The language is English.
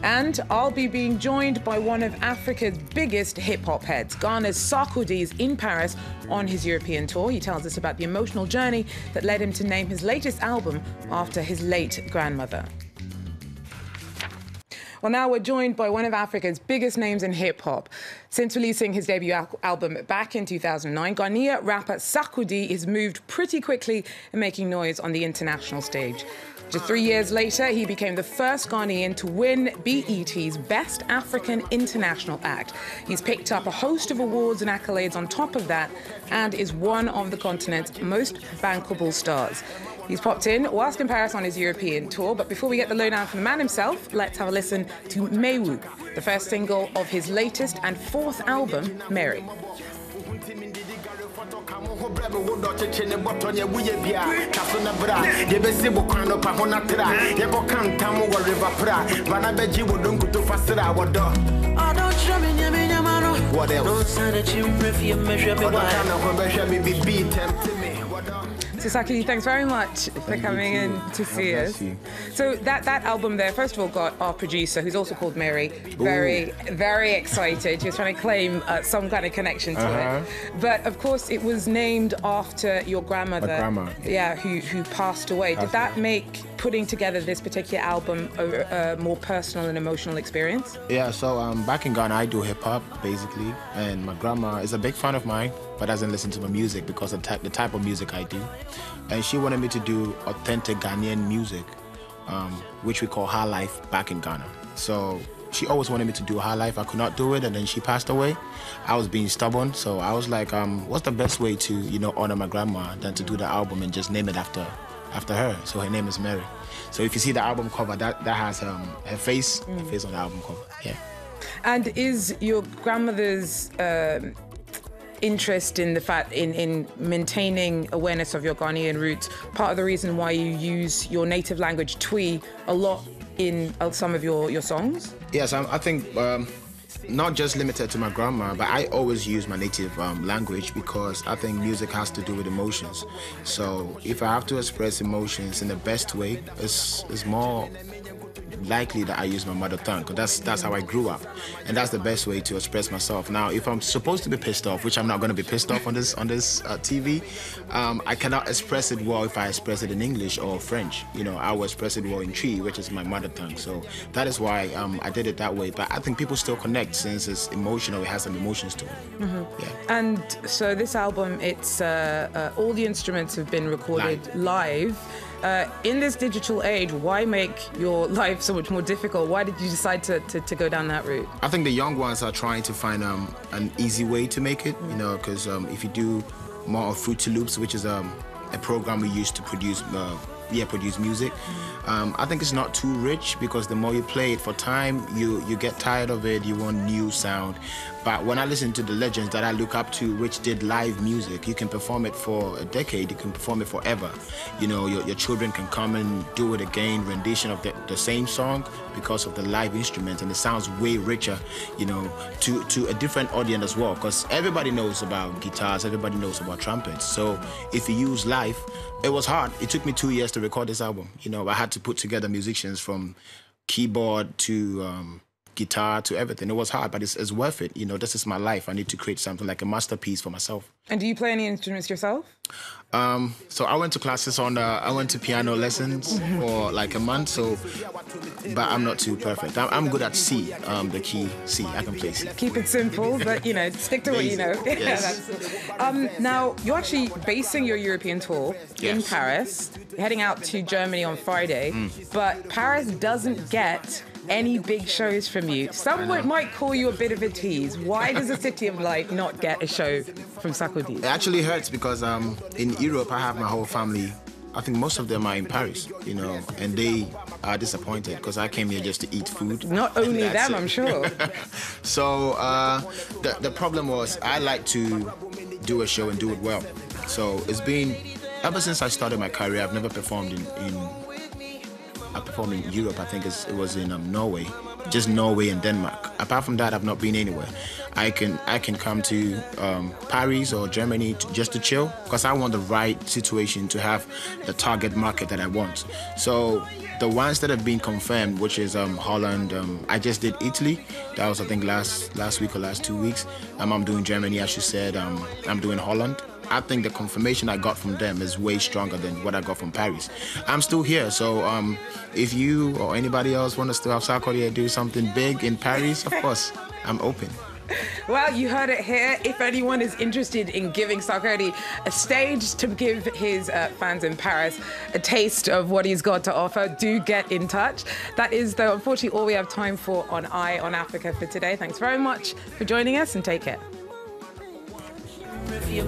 And I'll be being joined by one of Africa's biggest hip-hop heads. Ghana's Sarkodie is in Paris on his European tour. He tells us about the emotional journey that led him to name his latest album after his late grandmother. Well, now we're joined by one of Africa's biggest names in hip-hop. Since releasing his debut album back in 2009, Ghanaian rapper Sarkodie has moved pretty quickly in making noise on the international stage. Just 3 years later, he became the first Ghanaian to win BET's Best African International Act. He's picked up a host of awards and accolades on top of that and is one of the continent's most bankable stars. He's popped in whilst in Paris on his European tour, but before we get the lowdown from the man himself, let's have a listen to Mewu, the first single of his latest and fourth album, Mary. So Sarkodie, thanks very much for coming in to see us. So that album there, first of all, got our producer, who's also called Mary, very excited. She was trying to claim some kind of connection to it. But of course, it was named after your grandmother. My grandma. Yeah, who passed away. Did that make putting together this particular album a more personal and emotional experience? Yeah, so back in Ghana, I do hip-hop, basically. And my grandma is a big fan of mine, but doesn't listen to my music because of the type of music I do. And she wanted me to do authentic Ghanaian music, which we call high life back in Ghana. So she always wanted me to do high life. I could not do it, and then she passed away. I was being stubborn, so I was like, what's the best way to, honor my grandma than to do the album and just name it after her? So her name is Mary. So if you see the album cover, that has her face on the album cover. Yeah. And is your grandmother's interest in the fact in maintaining awareness of your Ghanaian roots part of the reason why you use your native language Twi a lot in some of your songs? Yes, I think not just limited to my grandma, but I always use my native language because I think music has to do with emotions. So if I have to express emotions in the best way, it's more likely that I use my mother tongue, because that's how I grew up, and that's the best way to express myself. Now, if I'm supposed to be pissed off, which I'm not going to be pissed off on this TV, I cannot express it well if I express it in English or French. I will express it well in Twi, which is my mother tongue. So that is why I did it that way. But I think people still connect since it's emotional. It has some emotions to it. Yeah. And so this album, it's all the instruments have been recorded live. In this digital age, why make your life so much more difficult? Why did you decide to go down that route? I think the young ones are trying to find an easy way to make it, because if you do more of Fruity Loops, which is a program we use to produce music, I think it's not too rich, because the more you play it for time, you get tired of it, you want new sound. But when I listen to the legends that I look up to, which did live music, you can perform it for a decade, you can perform it forever. Your children can come and do it again, rendition of the same song, because of the live instrument, and it sounds way richer, to a different audience as well, because everybody knows about guitars, everybody knows about trumpets. So if you use live, it was hard. It took me 2 years to record this album. I had to put together musicians from keyboard to guitar to everything. It was hard, but it's worth it. This is my life. I need to create something like a masterpiece for myself. And do you play any instruments yourself? So I went to classes I went to piano lessons for like a month, but I'm not too perfect. I'm good at C, the key C. I can play C. Keep it simple, but stick to what you know. Yes. Now, you're actually basing your European tour in Paris, heading out to Germany on Friday, but Paris doesn't get any big shows from you. Some might call you a bit of a tease. Why does the City of Light not get a show from Sarkodie? It actually hurts because in Europe I have my whole family. I think most of them are in Paris, and they are disappointed because I came here just to eat food. Not only them, I'm sure. So the problem was I like to do a show and do it well. So it's been, ever since I started my career, I've never performed I performed in Europe. I think it was in Norway, just Norway and Denmark. Apart from that, I've not been anywhere. I can come to Paris or Germany just to chill, because I want the right situation to have the target market that I want. So the ones that have been confirmed, which is Holland, I just did Italy. That was, I think, last week or last 2 weeks. I'm doing Germany, as you said. I'm doing Holland. I think the confirmation I got from them is way stronger than what I got from Paris. I'm still here, so if you or anybody else want us to have Sarkodie do something big in Paris, of course, I'm open. Well, you heard it here. If anyone is interested in giving Sarkodie a stage to give his fans in Paris a taste of what he's got to offer, do get in touch. That is, though, unfortunately, all we have time for on Eye on Africa for today. Thanks very much for joining us, and take care. Me